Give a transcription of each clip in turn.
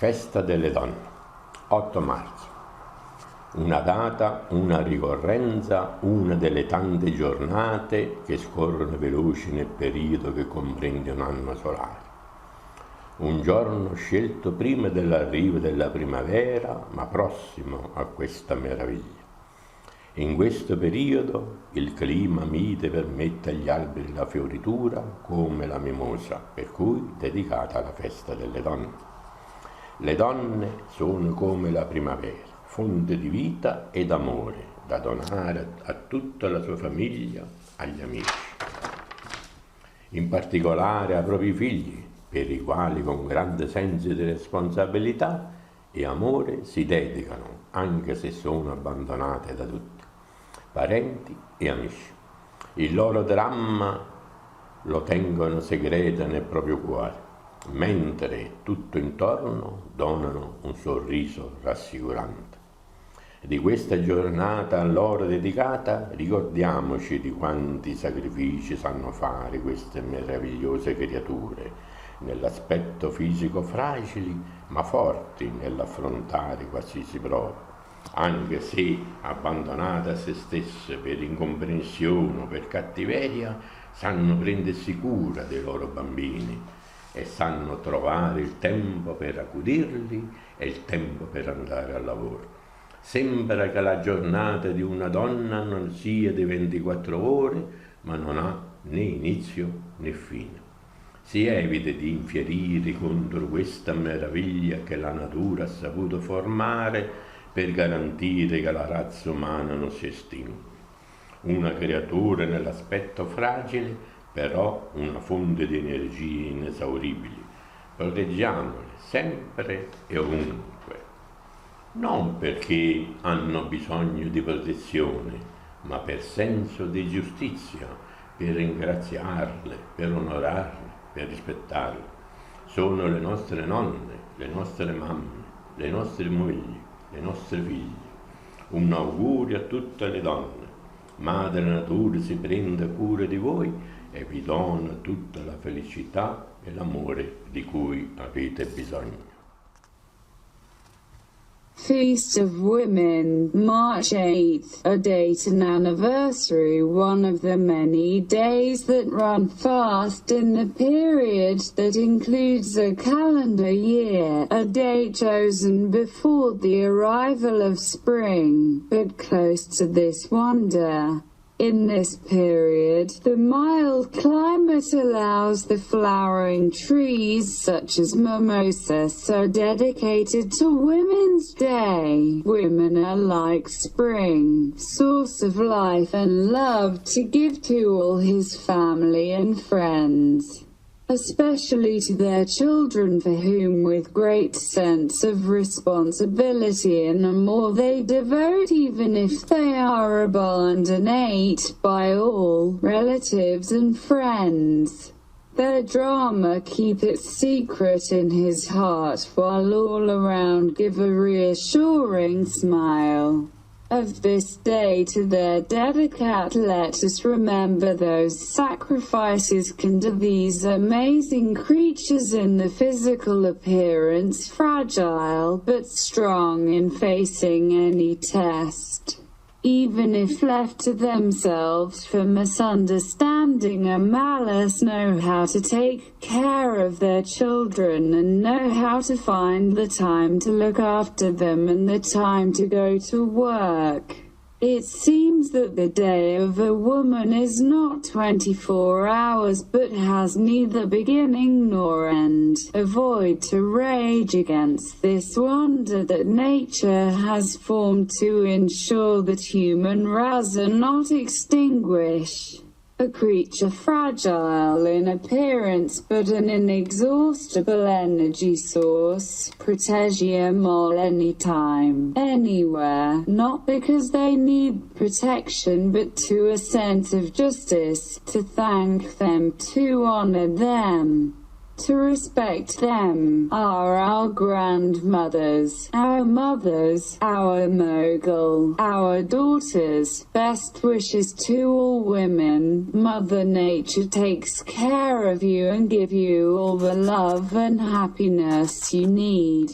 Festa delle donne, 8 marzo. Una data, una ricorrenza, una delle tante giornate che scorrono veloci nel periodo che comprende un anno solare. Un giorno scelto prima dell'arrivo della primavera, ma prossimo a questa meraviglia. In questo periodo il clima mite permette agli alberi la fioritura come la mimosa, per cui dedicata alla festa delle donne. Le donne sono come la primavera, fonte di vita ed amore da donare a tutta la sua famiglia, agli amici. In particolare ai propri figli, per i quali con grande senso di responsabilità e amore si dedicano, anche se sono abbandonate da tutti, parenti e amici. Il loro dramma lo tengono segreto nel proprio cuore, mentre tutto intorno donano un sorriso rassicurante. Di questa giornata a loro dedicata ricordiamoci di quanti sacrifici sanno fare queste meravigliose creature, nell'aspetto fisico fragili ma forti nell'affrontare qualsiasi prova, anche se abbandonate a se stesse per incomprensione o per cattiveria, sanno prendersi cura dei loro bambini e sanno trovare il tempo per accudirli e il tempo per andare al lavoro. Sembra che la giornata di una donna non sia di 24 ore, ma non ha né inizio né fine. Si evita di infierire contro questa meraviglia che la natura ha saputo formare per garantire che la razza umana non si estingua. Una creatura nell'aspetto fragile, però una fonte di energie inesauribili. Proteggiamole sempre e ovunque, non perché hanno bisogno di protezione, ma per senso di giustizia, per ringraziarle, per onorarle, per rispettarle. Sono le nostre nonne, le nostre mamme, le nostre mogli, le nostre figlie. Un augurio a tutte le donne. Madre Natura si prenda cura di voi e vi dona tutta la felicità e l'amore di cui avete bisogno. Feast of Women, March 8th, a date and anniversary, one of the many days that run fast in the period that includes a calendar year, a date chosen before the arrival of spring, but close to this wonder. In this period, the mild climate allows the flowering trees such as mimosas are dedicated to Women's Day. Women are like spring, source of life and love to give to all his family and friends, especially to their children, for whom with great sense of responsibility and amour they devote, even if they are abandoned by all relatives and friends. Their drama keep it secret in his heart, while all around give a reassuring smile. Of this day to their dedicate, let us remember those sacrifices can do these amazing creatures in the physical appearance fragile but strong in facing any test. Even if left to themselves for misunderstanding or malice, know how to take care of their children and know how to find the time to look after them and the time to go to work. It seems that the day of a woman is not 24 hours but has neither beginning nor end. Avoid to rage against this wonder that nature has formed to ensure that human race are not extinguished. A creature fragile in appearance but an inexhaustible energy source. Protege them all anytime, anywhere, not because they need protection but to a sense of justice, to thank them, to honor them. To respect them are our grandmothers, our mothers, our mogul, our daughters. Best wishes to all women. Mother Nature takes care of you and give you all the love and happiness you need.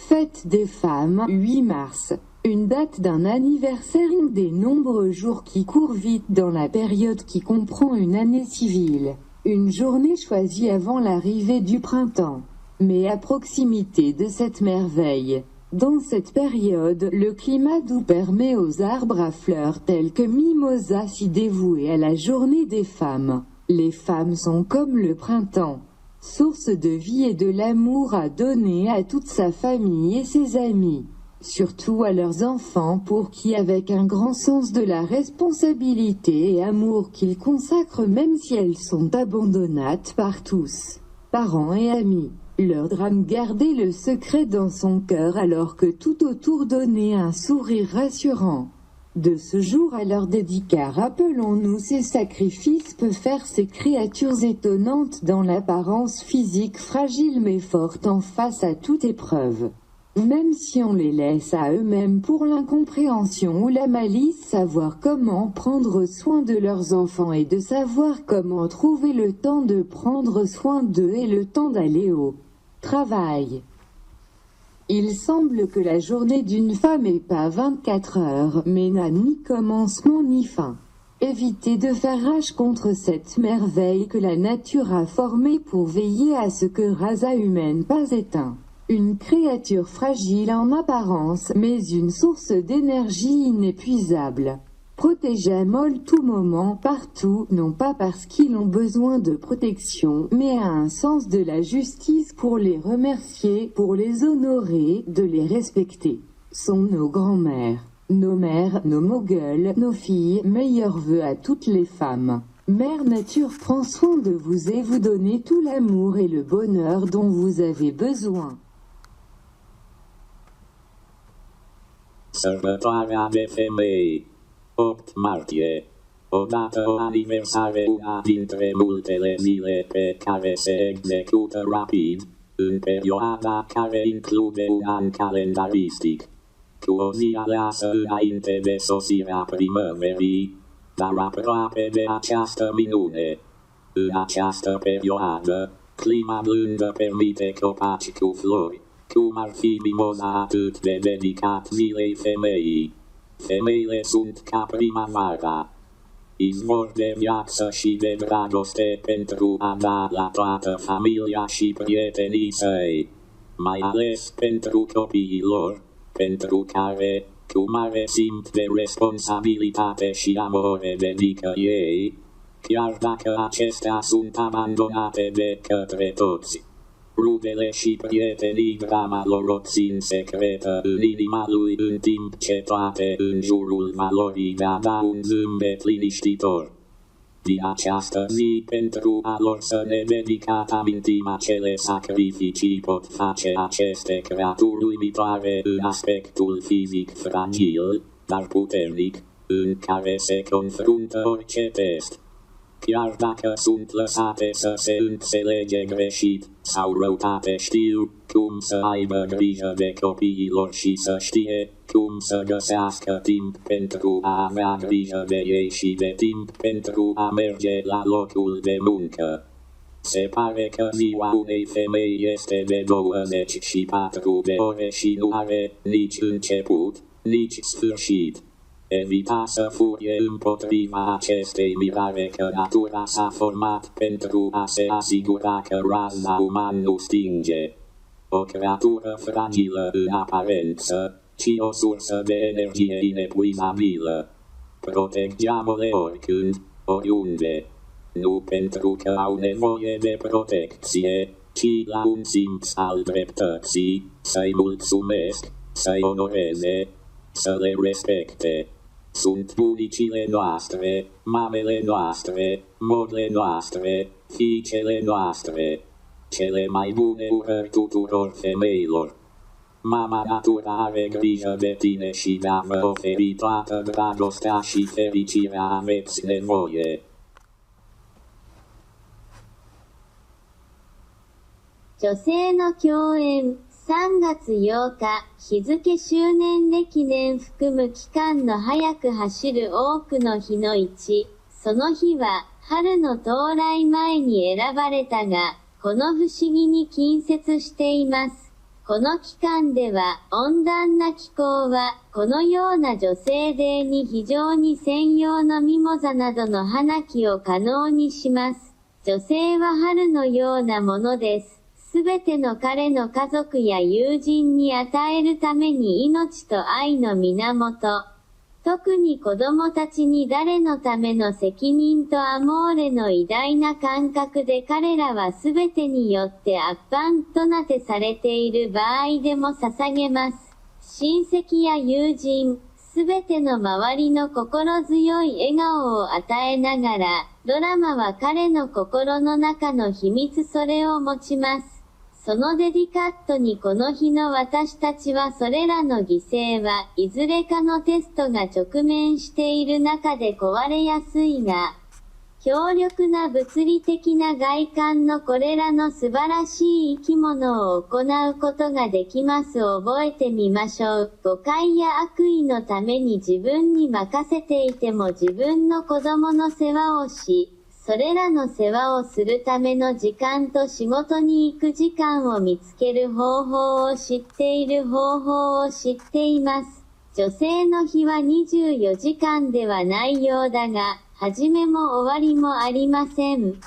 Fête des femmes, 8 mars. Une date d'un anniversaire des nombreux jours qui courent vite dans la période qui comprend une année civile. Une journée choisie avant l'arrivée du printemps. Mais à proximité de cette merveille. Dans cette période, le climat doux permet aux arbres à fleurs tels que Mimosa s'y dévouer à la journée des femmes. Les femmes sont comme le printemps. Source de vie et de l'amour à donner à toute sa famille et ses amis. Surtout à leurs enfants pour qui avec un grand sens de la responsabilité et amour qu'ils consacrent même si elles sont abandonnées par tous, parents et amis. Leur drame garder le secret dans son cœur alors que tout autour donnait un sourire rassurant. De ce jour à leur dédicat rappelons-nous ces sacrifices peuvent faire ces créatures étonnantes dans l'apparence physique fragile mais forte en face à toute épreuve. Même si on les laisse à eux-mêmes pour l'incompréhension ou la malice, savoir comment prendre soin de leurs enfants et de savoir comment trouver le temps de prendre soin d'eux et le temps d'aller au travail. Il semble que la journée d'une femme n'est pas 24 heures, mais n'a ni commencement ni fin. Évitez de faire rage contre cette merveille que la nature a formée pour veiller à ce que race humaine pas éteint. Une créature fragile en apparence, mais une source d'énergie inépuisable. Protégez à molle tout moment, partout, non pas parce qu'ils ont besoin de protection, mais à un sens de la justice pour les remercier, pour les honorer, de les respecter. Sont nos grands-mères, nos mères, nos moguls, nos filles, meilleurs vœux à toutes les femmes. Mère Nature prend soin de vous et vous donne tout l'amour et le bonheur dont vous avez besoin. Sărbătoarea de femei. 8 martie. Odată o aniversare una dintre multele zile pe care se execută rapid, în perioada care include un an calendaristic. Cu o zi aleasă înainte de sosirea primăverii, dar aproape de această minune. În această perioadă, clima blândă permite copaci cu flori, cum ar fi mimoza atât de dedicat zilei femeii. Femeile sunt ca primăvara, izvor de viață și de dragoste pentru a da la toată familia și prietenii săi, mai ales pentru copiii lor, pentru care, cu mare simț de responsabilitate și amore dedică ei, chiar dacă acestea sunt abandonate de către toți. Rudele și prietenii drama lor o țin secretă în inima lui în timp ce toate în jurul valorii de a da un zâmbet liniștitor. Din această zi pentru a lor să ne dedicat amintim acele sacrificii pot face aceste creaturi uimitoare în aspectul fizic fragil, dar puternic, în care se confruntă orice test. Chiar dacă sunt lăsate să se înțelege greșit sau răutate știu cum să aibă grijă de copiilor și să știe cum să găsească timp pentru a avea grijă de ei și de timp pentru a merge la locul de muncă. Se pare că ziua unei femei este de 24 de ore și nu are nici început, nici sfârșit. Evita să furie împotriva acestei mirare că natura s-a format pentru a se asigura că raza uman nu stinge. O creatură fragilă în aparență, ci o sursă de energie inepuizabilă. Protegeam-le oricând, oriunde. Nu pentru că au nevoie de protecție, ci la un simț al dreptății, să-i mulțumesc, să-i onoreze, să le respecte. Sunt bunicile noastre, mamele noastre, modele noastre, fiicele noastre. Cele mai bune urări tuturor femeilor. Mama Natura are grijă de tine și de a vă oferi toată dragostea și fericirea aveți nevoie. 女性の共演3月8日、日付周年歴年含む期間の早く走る多くの日の1、その日は春の到来前に選ばれたが、この不思議に近接しています。この期間では、温暖な気候は、このような女性デーに非常に専用のミモザなどの花木を可能にします。女性は春のようなものです。すべての彼の家族や友人に与えるために命と愛の源。特に子供たちに誰のための責任とアモーレの偉大な感覚で彼らはすべてによってアッパンとなてされている場合でも捧げます。親戚や友人、すべての周りの心強い笑顔を与えながら、ドラマは彼の心の中の秘密それを持ちます。そのデリカットにこの日の私たちはそれらの犠牲はいずれかのテストが直面している中で壊れやすいが、強力な物理的な外観のこれらの素晴らしい生き物を行うことができます覚えてみましょう。誤解や悪意のために自分に任せていても自分の子供の世話をし、それらの世話をするための時間と仕事に行く時間を見つける方法を知っている方法を知っています。女性の日は24時間ではないようだが、始めも終わりもありません。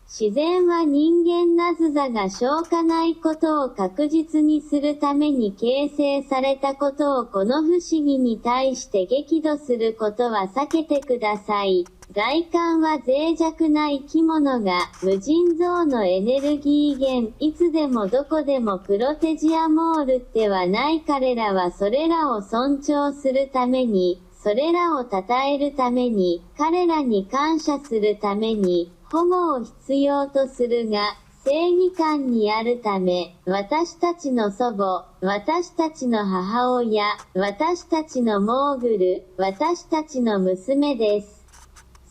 自然は人間なずざが消化ないことを確実にするために形成されたことをこの不思議に対して激怒することは避けてください。外観は脆弱な生き物が無尽蔵のエネルギー源、いつでもどこでもプロテジアモールではない彼らはそれらを尊重するために、それらを称えるために、彼らに感謝するために、保護を必要とするが、正義感にあるため、私たちの祖母、私たちの母親、私たちのモーグル、私たちの娘です。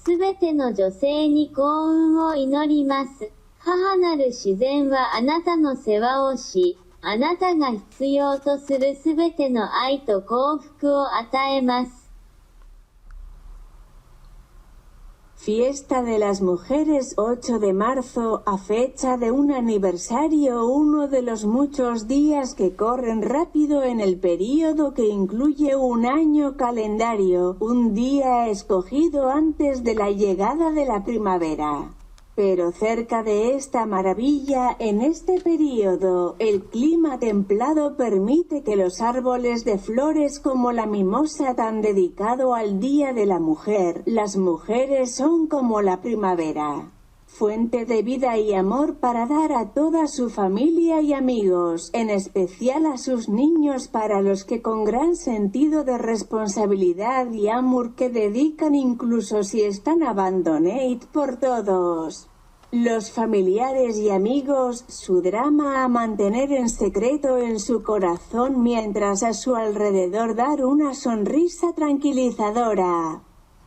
すべての女性に幸運を祈ります。母なる自然はあなたの世話をし、あなたが必要とするすべての愛と幸福を与えます。Fiesta de las Mujeres 8 de marzo a fecha de un aniversario, uno de los muchos días que corren rápido en el período que incluye un año calendario, un día escogido antes de la llegada de la primavera. Pero cerca de esta maravilla, en este período, el clima templado permite que los árboles de flores como la mimosa tan dedicado al Día de la Mujer, las mujeres son como la primavera. Fuente de vida y amor para dar a toda su familia y amigos, en especial a sus niños para los que con gran sentido de responsabilidad y amor que dedican incluso si están abandonados por todos. Los familiares y amigos, su drama a mantener en secreto en su corazón mientras a su alrededor dar una sonrisa tranquilizadora.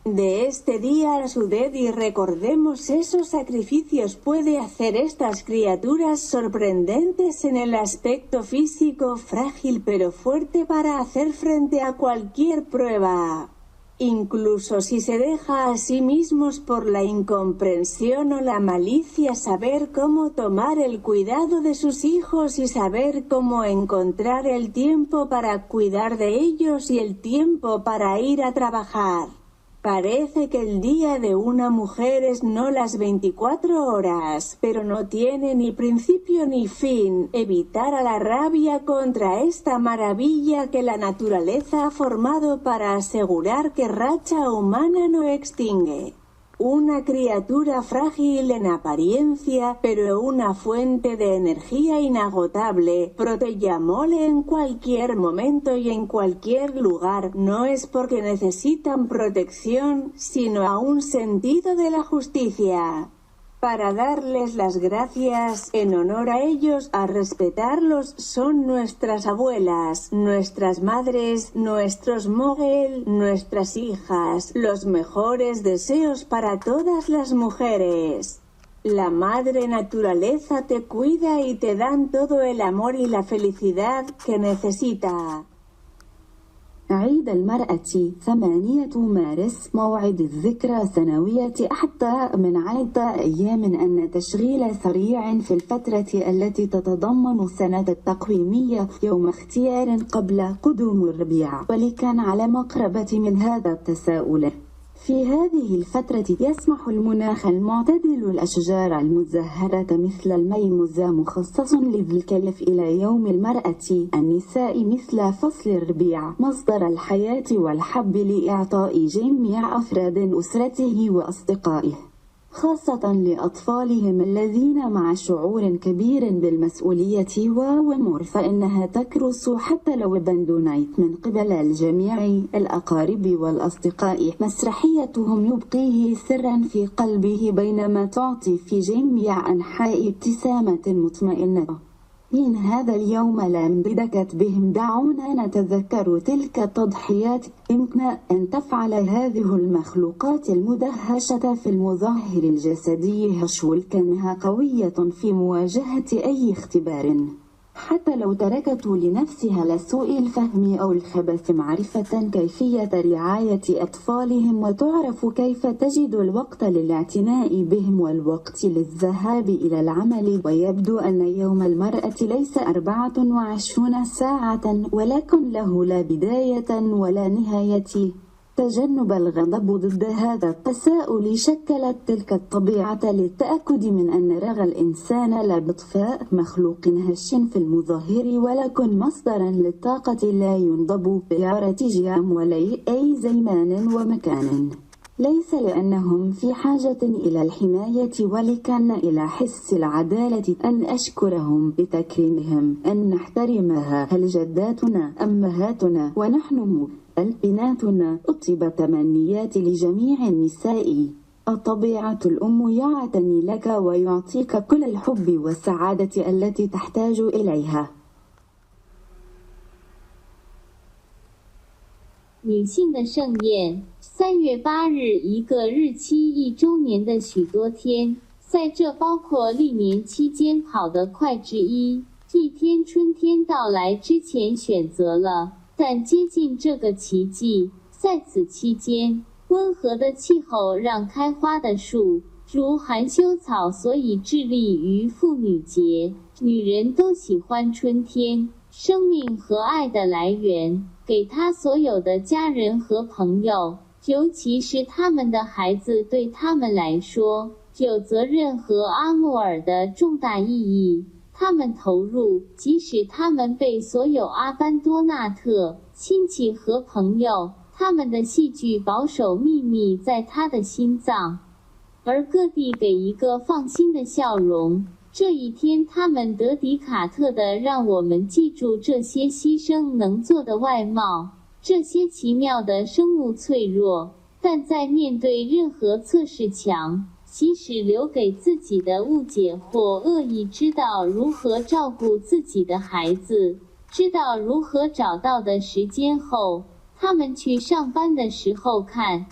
De este día a su dead y recordemos esos sacrificios puede hacer estas criaturas sorprendentes en el aspecto físico frágil pero fuerte para hacer frente a cualquier prueba. Incluso si se deja a sí mismos por la incomprensión o la malicia saber cómo tomar el cuidado de sus hijos y saber cómo encontrar el tiempo para cuidar de ellos y el tiempo para ir a trabajar. Parece que el día de una mujer es no las 24 horas, pero no tiene ni principio ni fin. Evitar a la rabia contra esta maravilla que la naturaleza ha formado para asegurar que racha humana no extingue. Una criatura frágil en apariencia, pero una fuente de energía inagotable, protegiamole en cualquier momento y en cualquier lugar, no es porque necesitan protección, sino a un sentido de la justicia. Para darles las gracias, en honor a ellos, a respetarlos, son nuestras abuelas, nuestras madres, nuestros mogel, nuestras hijas, los mejores deseos para todas las mujeres. La madre naturaleza te cuida y te dan todo el amor y la felicidad que necesita. عيد المرأة 8 مارس موعد الذكرى سنوية حتى من 10 أيام أن تشغيل سريع في الفترة التي تتضمن السنة التقويمية يوم اختيار قبل قدوم الربيع. ولكان على مقربة من هذا التساؤل في هذه الفترة يسمح المناخ المعتدل الأشجار المزهرة مثل الميمز مخصص للكلف إلى يوم المرأة النساء مثل فصل الربيع مصدر الحياة والحب لإعطاء جميع أفراد أسرته وأصدقائه خاصة لأطفالهم الذين مع شعور كبير بالمسؤولية وومور فإنها تكرس حتى لو بندونايت من قبل الجميع الأقارب والأصدقاء. مسرحيتهم يبقيه سرا في قلبه بينما تعطي في جميع أنحاء ابتسامة مطمئنة. إن هذا اليوم لم بدكت بهم دعونا نتذكر تلك التضحيات. يمكن أن تفعل هذه المخلوقات المدهشة في المظاهر الجسدي هشولكنها قوية في مواجهة أي اختبار حتى لو تركت لنفسها لسوء الفهم أو الخبث معرفة كيفية رعاية أطفالهم وتعرف كيف تجد الوقت للاعتناء بهم والوقت للذهاب إلى العمل. ويبدو أن يوم المرأة ليس 24 ساعة ولكن له لا بداية ولا نهاية. تجنب الغضب ضد هذا التساؤل شكلت تلك الطبيعة للتأكد من أن رغى الإنسان لا بطفاء مخلوق هش في المظاهر ولكن مصدرا للطاقة لا ينضب بإعارة جام ولا أي زمان ومكان. ليس لأنهم في حاجة إلى الحماية ولكن إلى حس العدالة. أن أشكرهم بتكريمهم أن نحترمها. هل جداتنا أمهاتنا ونحن بناتنا أطيب تمنيات لجميع النساء. الطبيعة الأم يعتني لك ويعطيك كل الحب والسعادة التي تحتاج إليها. 女性的盛宴，3月8日，一个日期1周年的许多天，在这包括历年期间跑得快之一天春天到来之前选择了，但接近这个奇迹。在此期间，温和的气候让开花的树，如含羞草，所以致力于妇女节。女人都喜欢春天，生命和爱的来源。给他所有的家人和朋友，尤其是他们的孩子，对他们来说有责任和阿穆尔的重大意义。他们投入，即使他们被所有阿班多纳特亲戚和朋友，他们的戏剧保守秘密在他的心脏，而各地给一个放心的笑容。这一天，他们德迪卡特的让我们记住这些牺牲能做的外貌，这些奇妙的生物脆弱，但在面对任何测试墙，即使留给自己的误解或恶意，知道如何照顾自己的孩子，知道如何找到的时间后，他们去上班的时候看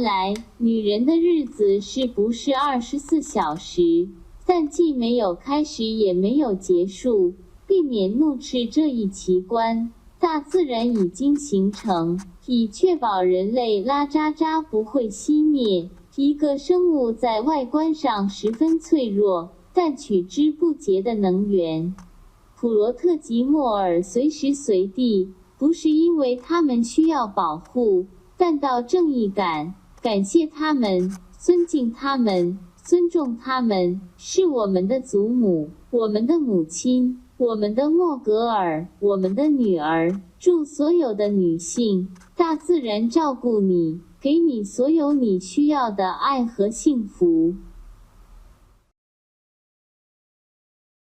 来女人的日子是不是24小时？但既没有开始也没有结束，避免怒斥这一奇观。大自然已经形成，以确保人类拉渣渣不会熄灭。一个生物在外观上十分脆弱，但取之不竭的能源。普罗特吉莫尔随时随地，不是因为他们需要保护，但到正义感，感谢他们，尊敬他们。尊重他们，是我们的祖母，我们的母亲，我们的莫格尔，我们的女儿。祝所有的女性，大自然照顾你，给你所有你需要的爱和幸福。